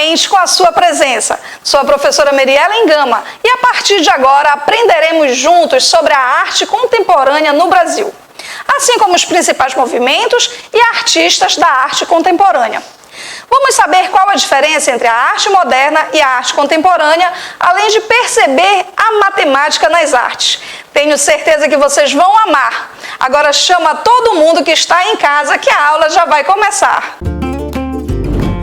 novamente com a sua presença. Sou a professora Meriela Engama e a partir de agora aprenderemos juntos sobre a arte contemporânea no Brasil, assim como os principais movimentos e artistas da arte contemporânea. Vamos saber qual a diferença entre a arte moderna e a arte contemporânea, além de perceber a matemática nas artes. Tenho certeza que vocês vão amar. Agora chama todo mundo que está em casa que a aula já vai começar.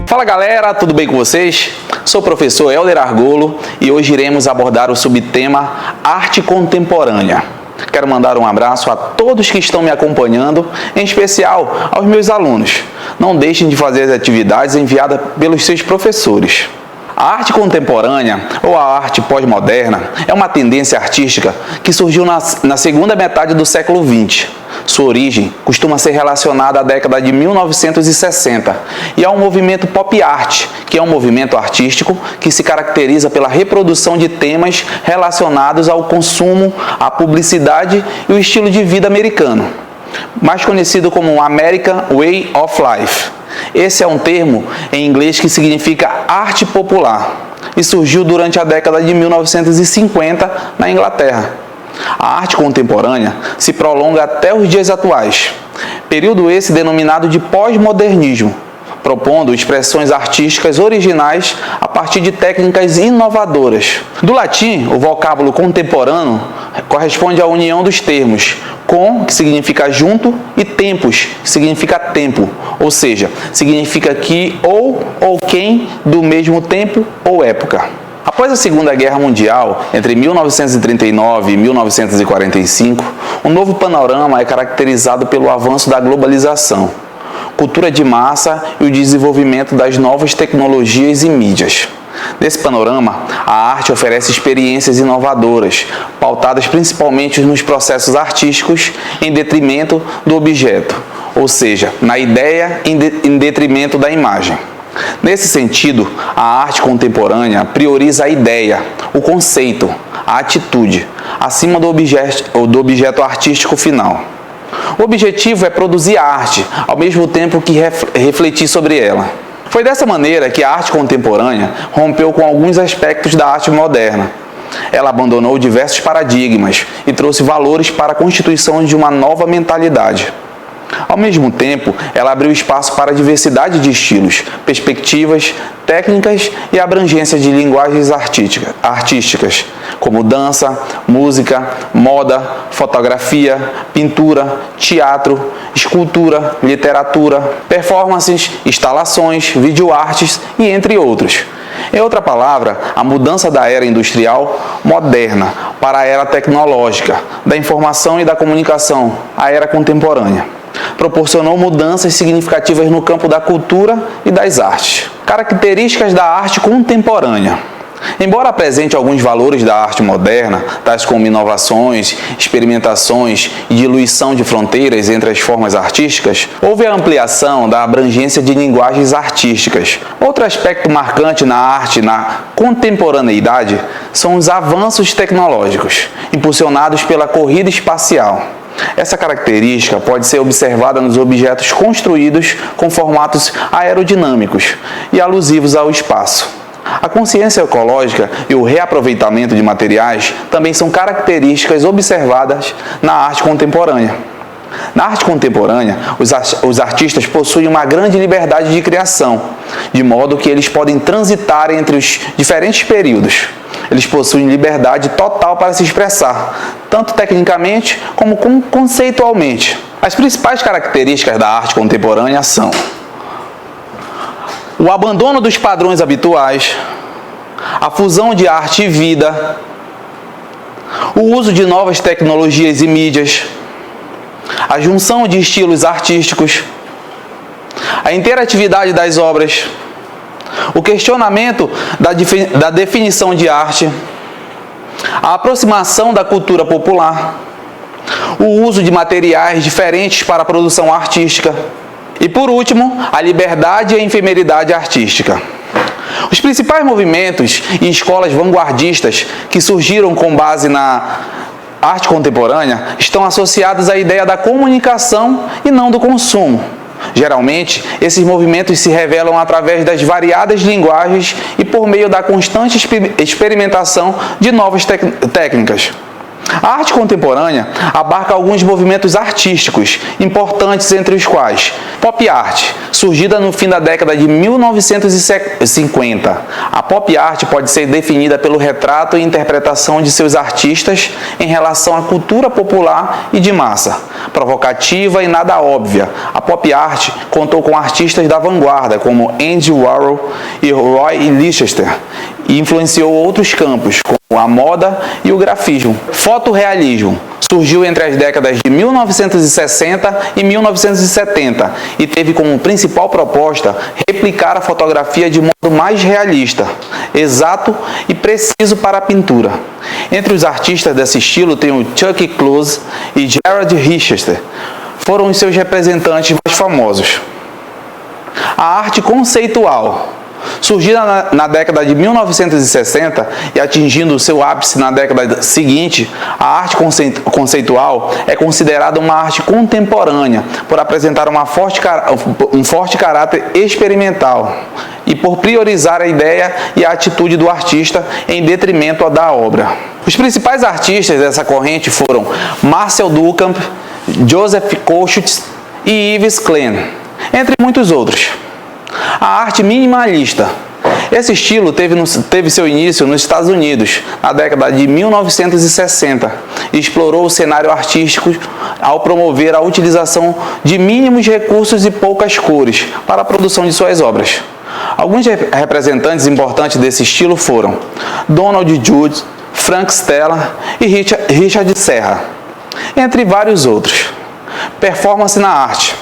Fala galera, tudo bem com vocês? Sou o professor Helder Argolo e hoje iremos abordar o subtema Arte Contemporânea. Quero mandar um abraço a todos que estão me acompanhando, em especial aos meus alunos. Não deixem de fazer as atividades enviadas pelos seus professores. A arte contemporânea, ou a arte pós-moderna, é uma tendência artística que surgiu na segunda metade do século XX. Sua origem costuma ser relacionada à década de 1960 e ao movimento pop art, que é um movimento artístico que se caracteriza pela reprodução de temas relacionados ao consumo, à publicidade e o estilo de vida americano, mais conhecido como American Way of Life. Esse é um termo em inglês que significa arte popular e surgiu durante a década de 1950 na Inglaterra. A arte contemporânea se prolonga até os dias atuais, período esse denominado de pós-modernismo, propondo expressões artísticas originais a partir de técnicas inovadoras. Do latim, o vocábulo contemporâneo corresponde à união dos termos com, que significa junto, e tempus, que significa tempo, ou seja, significa que ou quem do mesmo tempo ou época. Após a Segunda Guerra Mundial, entre 1939 e 1945, um novo panorama é caracterizado pelo avanço da globalização, cultura de massa e o desenvolvimento das novas tecnologias e mídias. Nesse panorama, a arte oferece experiências inovadoras, pautadas principalmente nos processos artísticos em detrimento do objeto, ou seja, na ideia em detrimento da imagem. Nesse sentido, a arte contemporânea prioriza a ideia, o conceito, a atitude, acima do objeto artístico final. O objetivo é produzir arte, ao mesmo tempo que refletir sobre ela. Foi dessa maneira que a arte contemporânea rompeu com alguns aspectos da arte moderna. Ela abandonou diversos paradigmas e trouxe valores para a constituição de uma nova mentalidade. Ao mesmo tempo, ela abriu espaço para a diversidade de estilos, perspectivas, técnicas e abrangência de linguagens artísticas, como dança, música, moda, fotografia, pintura, teatro, escultura, literatura, performances, instalações, videoartes e entre outros. Em outra palavra, a mudança da era industrial moderna para a era tecnológica, da informação e da comunicação, a era contemporânea, proporcionou mudanças significativas no campo da cultura e das artes. Características da arte contemporânea. Embora apresente alguns valores da arte moderna, tais como inovações, experimentações e diluição de fronteiras entre as formas artísticas, houve a ampliação da abrangência de linguagens artísticas. Outro aspecto marcante na arte na contemporaneidade são os avanços tecnológicos, impulsionados pela corrida espacial. Essa característica pode ser observada nos objetos construídos com formatos aerodinâmicos e alusivos ao espaço. A consciência ecológica e o reaproveitamento de materiais também são características observadas na arte contemporânea. Na arte contemporânea, os artistas possuem uma grande liberdade de criação, de modo que eles podem transitar entre os diferentes períodos. Eles possuem liberdade total para se expressar, tanto tecnicamente como conceitualmente. As principais características da arte contemporânea são o abandono dos padrões habituais, a fusão de arte e vida, o uso de novas tecnologias e mídias, a junção de estilos artísticos, a interatividade das obras, o questionamento da definição de arte, a aproximação da cultura popular, o uso de materiais diferentes para a produção artística e, por último, a liberdade e a efemeridade artística. Os principais movimentos e escolas vanguardistas que surgiram com base na arte contemporânea estão associados à ideia da comunicação e não do consumo. Geralmente, esses movimentos se revelam através das variadas linguagens e por meio da constante experimentação de novas técnicas. A arte contemporânea abarca alguns movimentos artísticos importantes, entre os quais pop art, surgida no fim da década de 1950. A pop art pode ser definida pelo retrato e interpretação de seus artistas em relação à cultura popular e de massa. Provocativa e nada óbvia, a pop art contou com artistas da vanguarda como Andy Warhol e Roy Lichtenstein e influenciou outros campos, como a moda e o grafismo. Fotorrealismo surgiu entre as décadas de 1960 e 1970 e teve como principal proposta replicar a fotografia de modo mais realista, exato e preciso para a pintura. Entre os artistas desse estilo tem o Chuck Close e Gerard Richter, foram os seus representantes mais famosos. A arte conceitual, surgida na década de 1960 e atingindo seu ápice na década seguinte, a arte conceitual é considerada uma arte contemporânea por apresentar um forte caráter experimental e por priorizar a ideia e a atitude do artista em detrimento da obra. Os principais artistas dessa corrente foram Marcel Duchamp, Joseph Koschutz e Yves Klein, entre muitos outros. A arte minimalista. Esse estilo teve seu início nos Estados Unidos, na década de 1960, e explorou o cenário artístico ao promover a utilização de mínimos recursos e poucas cores para a produção de suas obras. Alguns representantes importantes desse estilo foram Donald Judd, Frank Stella e Richard Serra, entre vários outros. Performance na arte.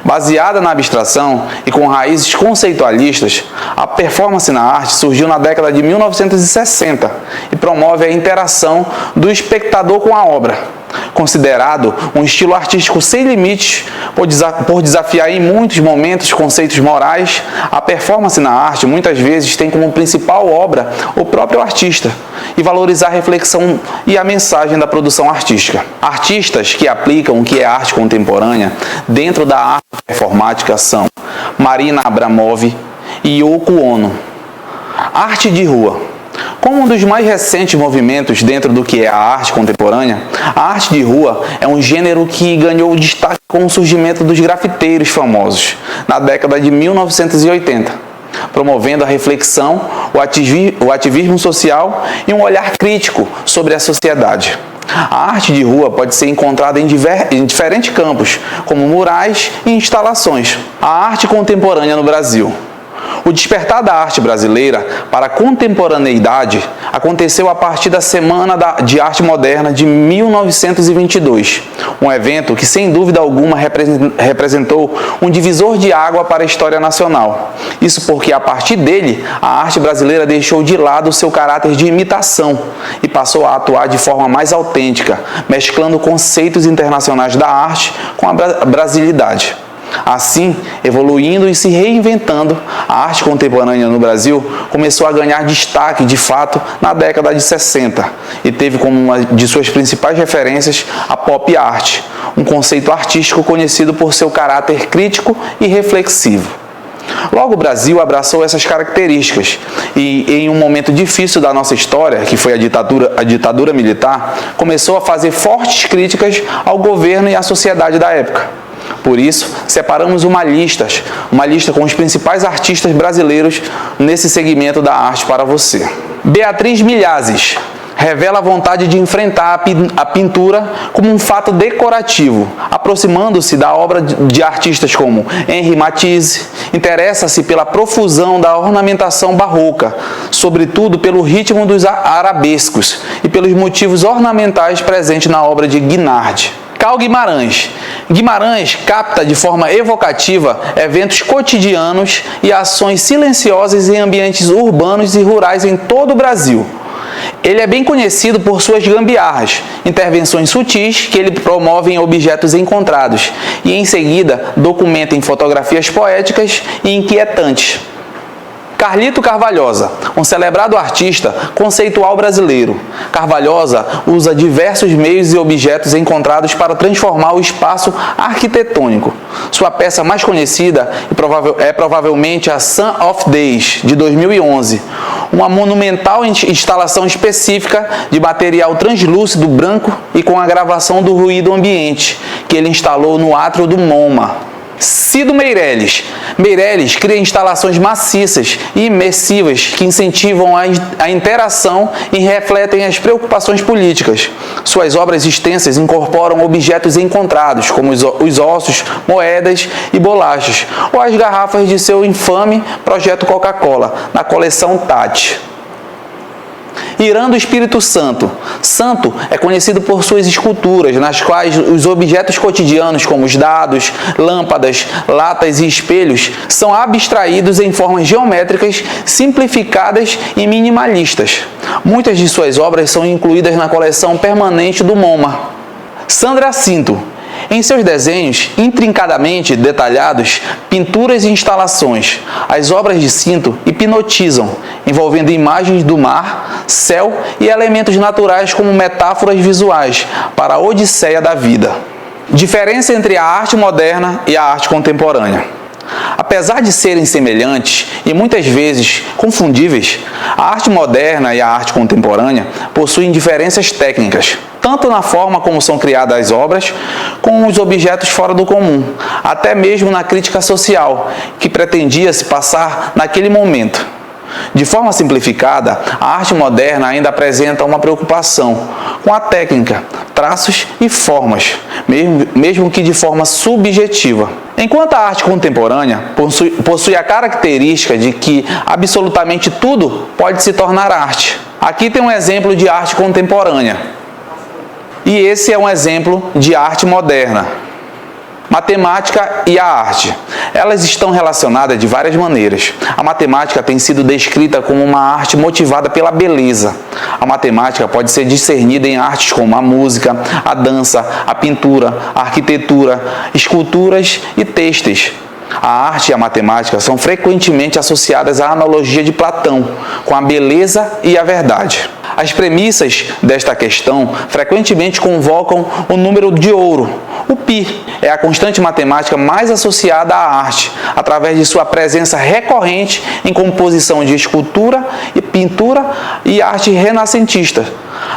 Baseada na abstração e com raízes conceitualistas, a performance na arte surgiu na década de 1960 e promove a interação do espectador com a obra. Considerado um estilo artístico sem limites, por desafiar em muitos momentos conceitos morais, a performance na arte muitas vezes tem como principal obra o próprio artista e valorizar a reflexão e a mensagem da produção artística. Artistas que aplicam o que é arte contemporânea dentro da arte performática são Marina Abramoff e Yoko Ono. Arte de rua. Como um dos mais recentes movimentos dentro do que é a arte contemporânea, a arte de rua é um gênero que ganhou destaque com o surgimento dos grafiteiros famosos na década de 1980, promovendo a reflexão, o ativismo social e um olhar crítico sobre a sociedade. A arte de rua pode ser encontrada em diferentes campos, como murais e instalações. A arte contemporânea no Brasil. O despertar da arte brasileira para a contemporaneidade aconteceu a partir da Semana de Arte Moderna de 1922, um evento que, sem dúvida alguma, representou um divisor de água para a história nacional. Isso porque, a partir dele, a arte brasileira deixou de lado o seu caráter de imitação e passou a atuar de forma mais autêntica, mesclando conceitos internacionais da arte com a brasilidade. Assim, evoluindo e se reinventando, a arte contemporânea no Brasil começou a ganhar destaque, de fato, na década de 60 e teve como uma de suas principais referências a pop art, um conceito artístico conhecido por seu caráter crítico e reflexivo. Logo, o Brasil abraçou essas características e, em um momento difícil da nossa história, que foi a ditadura militar, começou a fazer fortes críticas ao governo e à sociedade da época. Por isso, separamos uma lista com os principais artistas brasileiros nesse segmento da arte para você. Beatriz Milhazes revela a vontade de enfrentar a pintura como um fato decorativo, aproximando-se da obra de artistas como Henri Matisse, interessa-se pela profusão da ornamentação barroca, sobretudo pelo ritmo dos arabescos e pelos motivos ornamentais presentes na obra de Guinard. Cal Guimarães. Guimarães capta de forma evocativa eventos cotidianos e ações silenciosas em ambientes urbanos e rurais em todo o Brasil. Ele é bem conhecido por suas gambiarras, intervenções sutis que ele promove em objetos encontrados e, em seguida, documenta em fotografias poéticas e inquietantes. Carlito Carvalhosa, um celebrado artista conceitual brasileiro. Carvalhosa usa diversos meios e objetos encontrados para transformar o espaço arquitetônico. Sua peça mais conhecida é provavelmente a Sun of Days, de 2011, uma monumental instalação específica de material translúcido branco e com a gravação do ruído ambiente, que ele instalou no átrio do MoMA. Cido Meirelles. Meirelles cria instalações maciças e imersivas que incentivam a interação e refletem as preocupações políticas. Suas obras extensas incorporam objetos encontrados, como os ossos, moedas e bolachas, ou as garrafas de seu infame projeto Coca-Cola, na coleção Tati. Irã do Espírito Santo. Santo é conhecido por suas esculturas, nas quais os objetos cotidianos, como os dados, lâmpadas, latas e espelhos, são abstraídos em formas geométricas, simplificadas e minimalistas. Muitas de suas obras são incluídas na coleção permanente do MoMA. Sandra Cinto. Em seus desenhos, intrincadamente detalhados, pinturas e instalações, as obras de Cinto hipnotizam, envolvendo imagens do mar, céu e elementos naturais como metáforas visuais para a odisseia da vida. Diferença entre a arte moderna e a arte contemporânea. Apesar de serem semelhantes e muitas vezes confundíveis, a arte moderna e a arte contemporânea possuem diferenças técnicas, tanto na forma como são criadas as obras, como os objetos fora do comum, até mesmo na crítica social, que pretendia se passar naquele momento. De forma simplificada, a arte moderna ainda apresenta uma preocupação com a técnica, traços e formas, mesmo que de forma subjetiva. Enquanto a arte contemporânea possui a característica de que absolutamente tudo pode se tornar arte. Aqui tem um exemplo de arte contemporânea. E esse é um exemplo de arte moderna. Matemática e a arte. Elas estão relacionadas de várias maneiras. A matemática tem sido descrita como uma arte motivada pela beleza. A matemática pode ser discernida em artes como a música, a dança, a pintura, a arquitetura, esculturas e têxteis. A arte e a matemática são frequentemente associadas à analogia de Platão, com a beleza e a verdade. As premissas desta questão frequentemente convocam o número de ouro. O π é a constante matemática mais associada à arte, através de sua presença recorrente em composição de escultura e pintura e arte renascentista.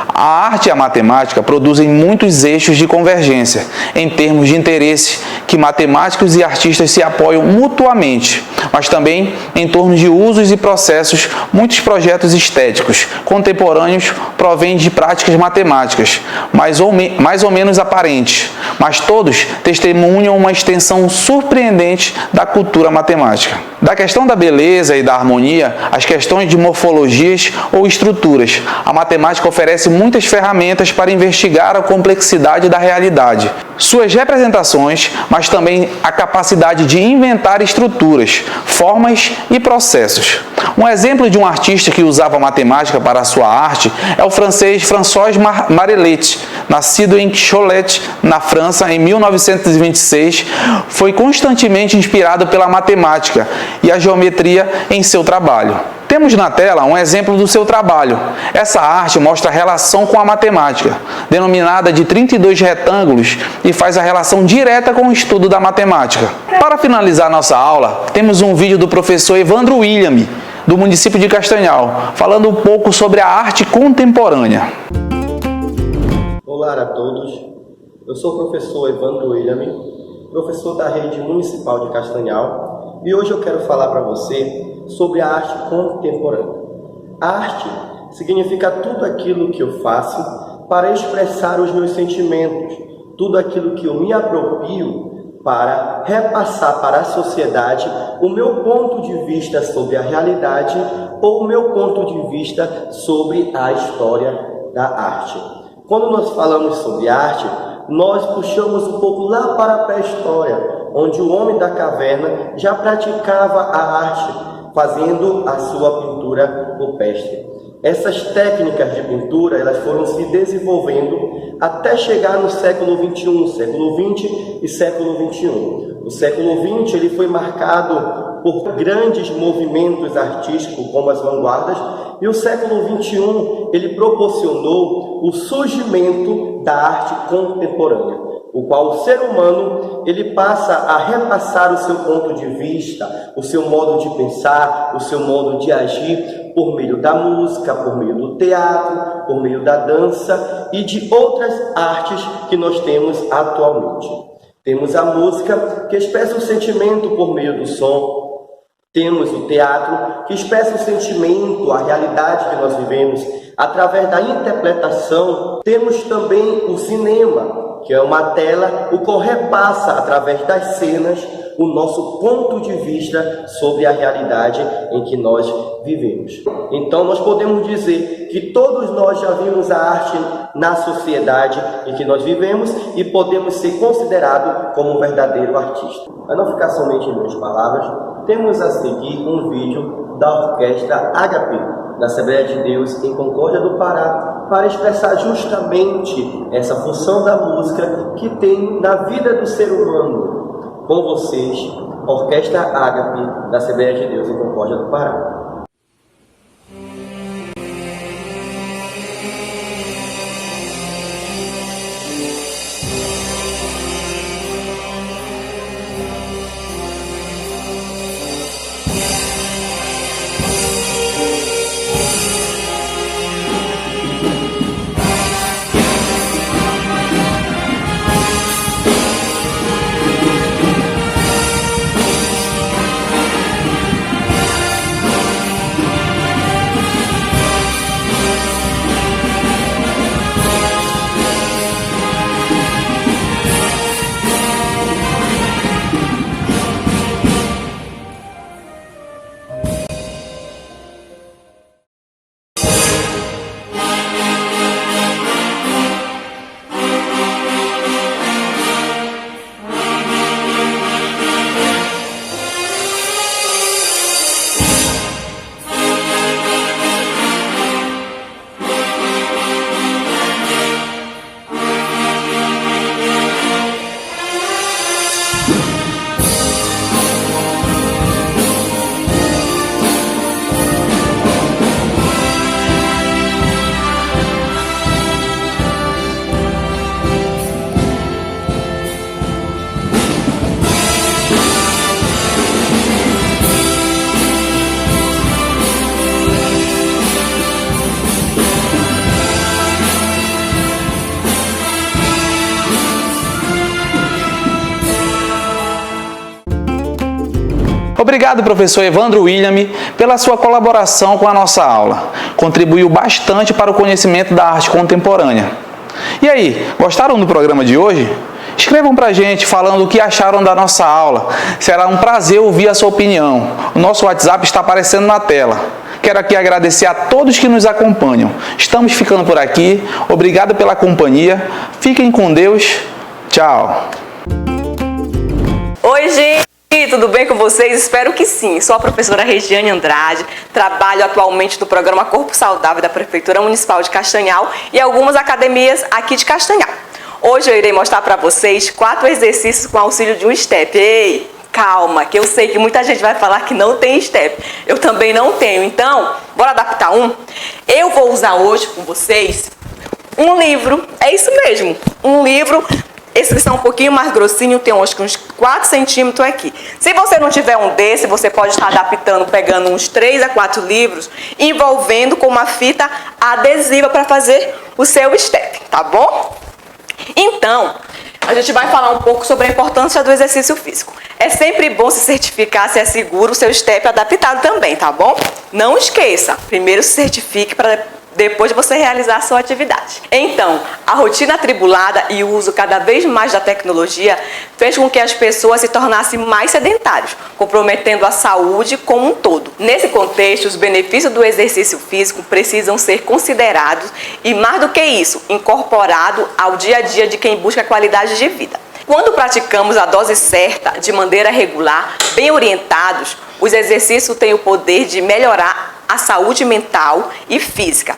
A arte e a matemática produzem muitos eixos de convergência, em termos de interesse, que matemáticos e artistas se apoiam mutuamente, mas também em torno de usos e processos. Muitos projetos estéticos contemporâneos provêm de práticas matemáticas, mais ou menos aparentes, mas todos testemunham uma extensão surpreendente da cultura matemática. Da questão da beleza e da harmonia, às questões de morfologias ou estruturas, a matemática oferece muitas ferramentas para investigar a complexidade da realidade, suas representações, mas também a capacidade de inventar estruturas, formas e processos. Um exemplo de um artista que usava matemática para a sua arte é o francês François Marellet, nascido em Cholet, na França, em 1926, foi constantemente inspirado pela matemática e a geometria em seu trabalho. Temos na tela um exemplo do seu trabalho. Essa arte mostra a relação com a matemática, denominada de 32 retângulos, e faz a relação direta com o estudo da matemática. Para finalizar nossa aula, temos um vídeo do professor Evandro William, do município de Castanhal, falando um pouco sobre a arte contemporânea. Olá a todos, eu sou o professor Evandro William, professor da rede municipal de Castanhal, e hoje eu quero falar para você sobre a arte contemporânea. A arte significa tudo aquilo que eu faço para expressar os meus sentimentos, tudo aquilo que eu me aproprio para repassar para a sociedade o meu ponto de vista sobre a realidade ou o meu ponto de vista sobre a história da arte. Quando nós falamos sobre arte, nós puxamos um pouco lá para a pré-história, onde o homem da caverna já praticava a arte, fazendo a sua pintura rupestre. Essas técnicas de pintura, elas foram se desenvolvendo até chegar no século XXI, século XX e século XXI. O século XX ele foi marcado por grandes movimentos artísticos como as vanguardas, e o século XXI ele proporcionou o surgimento da arte contemporânea, o qual o ser humano ele passa a repassar o seu ponto de vista, o seu modo de pensar, o seu modo de agir por meio da música, por meio do teatro, por meio da dança e de outras artes que nós temos atualmente. Temos a música que expressa o sentimento por meio do som. Temos o teatro que expressa o sentimento, a realidade que nós vivemos através da interpretação. Temos também o cinema, que é uma tela, o qual repassa através das cenas o nosso ponto de vista sobre a realidade em que nós vivemos. Então nós podemos dizer que todos nós já vimos a arte na sociedade em que nós vivemos e podemos ser considerados como um verdadeiro artista. Para não ficar somente em minhas palavras, temos a seguir um vídeo da Orquestra HP, da Assembleia de Deus em Concórdia do Pará, para expressar justamente essa função da música que tem na vida do ser humano. Com vocês, Orquestra Ágape da Assembleia de Deus em Concórdia do Pará. Obrigado, professor Evandro William, pela sua colaboração com a nossa aula. Contribuiu bastante para o conhecimento da arte contemporânea. E aí, gostaram do programa de hoje? Escrevam para a gente falando o que acharam da nossa aula. Será um prazer ouvir a sua opinião. O nosso WhatsApp está aparecendo na tela. Quero aqui agradecer a todos que nos acompanham. Estamos ficando por aqui. Obrigado pela companhia. Fiquem com Deus. Tchau. Oi, gente! Tudo bem com vocês? Espero que sim. Sou a professora Regiane Andrade, trabalho atualmente no programa Corpo Saudável da Prefeitura Municipal de Castanhal e algumas academias aqui de Castanhal. Hoje eu irei mostrar para vocês 4 exercícios com auxílio de um step. Ei, calma, que eu sei que muita gente vai falar que não tem step. Eu também não tenho, então, bora adaptar um? Eu vou usar hoje com vocês um livro, é isso mesmo, um livro. Esse que são um pouquinho mais grossinho, tem acho que uns 4 centímetros aqui. Se você não tiver um desse, você pode estar adaptando, pegando uns 3 a 4 livros, envolvendo com uma fita adesiva para fazer o seu step, tá bom? Então, a gente vai falar um pouco sobre a importância do exercício físico. É sempre bom se certificar se é seguro o seu step adaptado também, tá bom? Não esqueça, primeiro se certifique para depois de você realizar a sua atividade. Então, a rotina atribulada e o uso cada vez mais da tecnologia fez com que as pessoas se tornassem mais sedentários, comprometendo a saúde como um todo. Nesse contexto, os benefícios do exercício físico precisam ser considerados e, mais do que isso, incorporado ao dia a dia de quem busca qualidade de vida. Quando praticamos a dose certa, de maneira regular, bem orientados, os exercícios têm o poder de melhorar a saúde mental e física.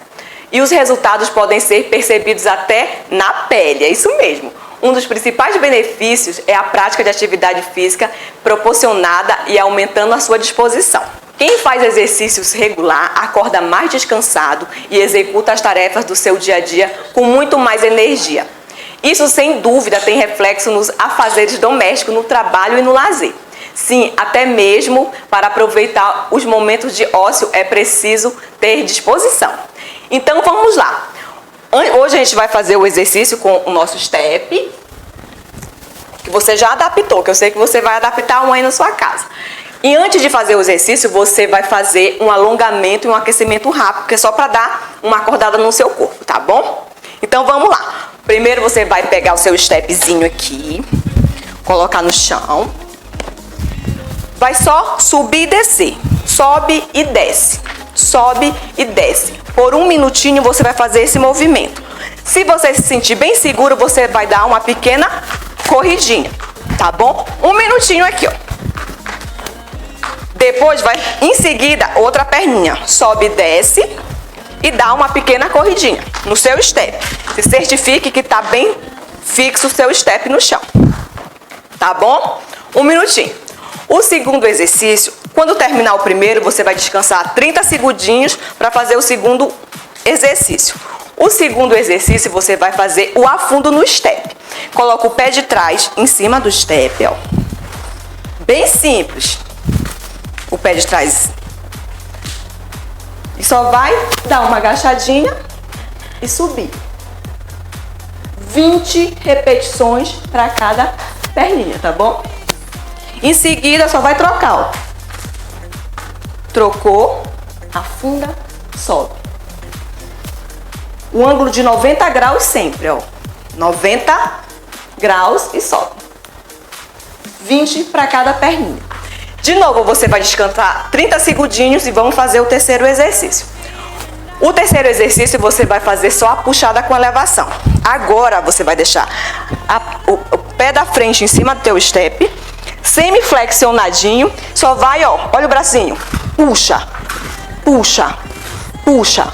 E os resultados podem ser percebidos até na pele, é isso mesmo. Um dos principais benefícios é a prática de atividade física proporcionada e aumentando a sua disposição. Quem faz exercícios regular acorda mais descansado e executa as tarefas do seu dia a dia com muito mais energia. Isso, sem dúvida, tem reflexo nos afazeres domésticos, no trabalho e no lazer. Sim, até mesmo para aproveitar os momentos de ócio é preciso ter disposição. Então, vamos lá. Hoje a gente vai fazer o exercício com o nosso step, que você já adaptou, que eu sei que você vai adaptar um aí na sua casa. E antes de fazer o exercício, você vai fazer um alongamento e um aquecimento rápido, que é só para dar uma acordada no seu corpo, tá bom? Então vamos lá. Primeiro você vai pegar o seu stepzinho aqui, colocar no chão. Vai só subir e descer. Sobe e desce. Sobe e desce. Por 1 minutinho você vai fazer esse movimento. Se você se sentir bem seguro, você vai dar uma pequena corridinha, tá bom? 1 minutinho aqui, ó. Depois vai, em seguida, outra perninha. Sobe e desce e dá uma pequena corridinha no seu step. Se certifique que tá bem fixo o seu step no chão. Tá bom? 1 minutinho. O segundo exercício, quando terminar o primeiro, você vai descansar 30 segundinhos para fazer o segundo exercício. O segundo exercício, você vai fazer o afundo no step. Coloca o pé de trás em cima do step, ó. Bem simples. O pé de trás. E só vai dar uma agachadinha e subir. 20 repetições para cada perninha, tá bom? Em seguida, só vai trocar, ó. Trocou, afunda, sobe. O ângulo de 90 graus sempre, ó. 90 graus e sobe. 20 para cada perninha. De novo, você vai descansar 30 segundinhos e vamos fazer o terceiro exercício. O terceiro exercício você vai fazer só a puxada com elevação. Agora você vai deixar o pé da frente em cima do teu step, semi-flexionadinho, só vai, ó, olha o bracinho, puxa, puxa, puxa.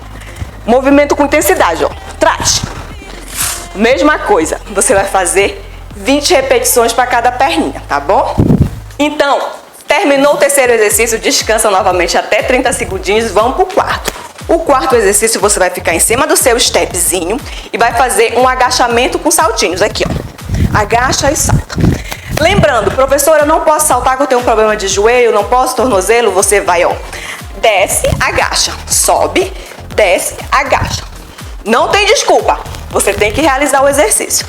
Movimento com intensidade, ó, traz. Mesma coisa, você vai fazer 20 repetições para cada perninha, tá bom? Então, terminou o terceiro exercício, descansa novamente até 30 segundinhos e vamos pro quarto. O quarto exercício você vai ficar em cima do seu stepzinho e vai fazer um agachamento com saltinhos aqui, ó. Agacha e salta. Lembrando, professora, eu não posso saltar que eu tenho um problema de joelho, não posso tornozelo, você vai, ó, desce, agacha, sobe, desce, agacha. Não tem desculpa, você tem que realizar o exercício.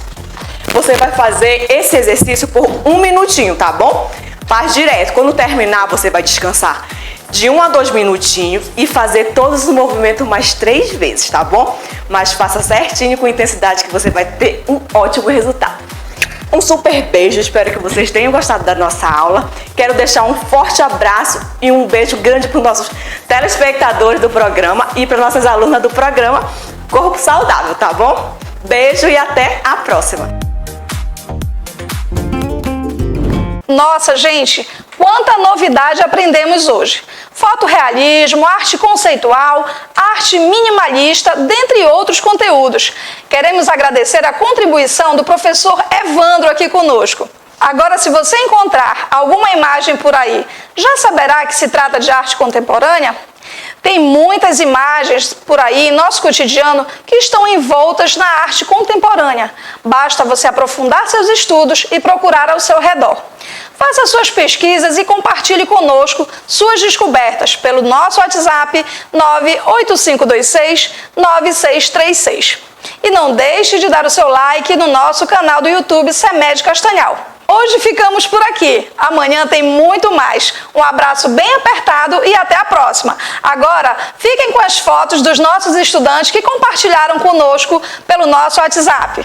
Você vai fazer esse exercício por 1 minutinho, tá bom? Faz direto. Quando terminar, você vai descansar de 1 a 2 minutinhos e fazer todos os movimentos mais 3 vezes, tá bom? Mas faça certinho com intensidade que você vai ter um ótimo resultado. Um super beijo, espero que vocês tenham gostado da nossa aula. Quero deixar um forte abraço e um beijo grande para os nossos telespectadores do programa e para nossas alunas do programa Corpo Saudável, tá bom? Beijo e até a próxima! Nossa, gente, quanta novidade aprendemos hoje! Fotorrealismo, arte conceitual, arte minimalista, dentre outros conteúdos. Queremos agradecer a contribuição do professor Evandro aqui conosco. Agora, se você encontrar alguma imagem por aí, já saberá que se trata de arte contemporânea? Tem muitas imagens por aí em nosso cotidiano que estão envoltas na arte contemporânea. Basta você aprofundar seus estudos e procurar ao seu redor. Faça suas pesquisas e compartilhe conosco suas descobertas pelo nosso WhatsApp 98526-9636. E não deixe de dar o seu like no nosso canal do YouTube CEMED Castanhal. Hoje ficamos por aqui. Amanhã tem muito mais. Um abraço bem apertado e até a próxima. Agora, fiquem com as fotos dos nossos estudantes que compartilharam conosco pelo nosso WhatsApp.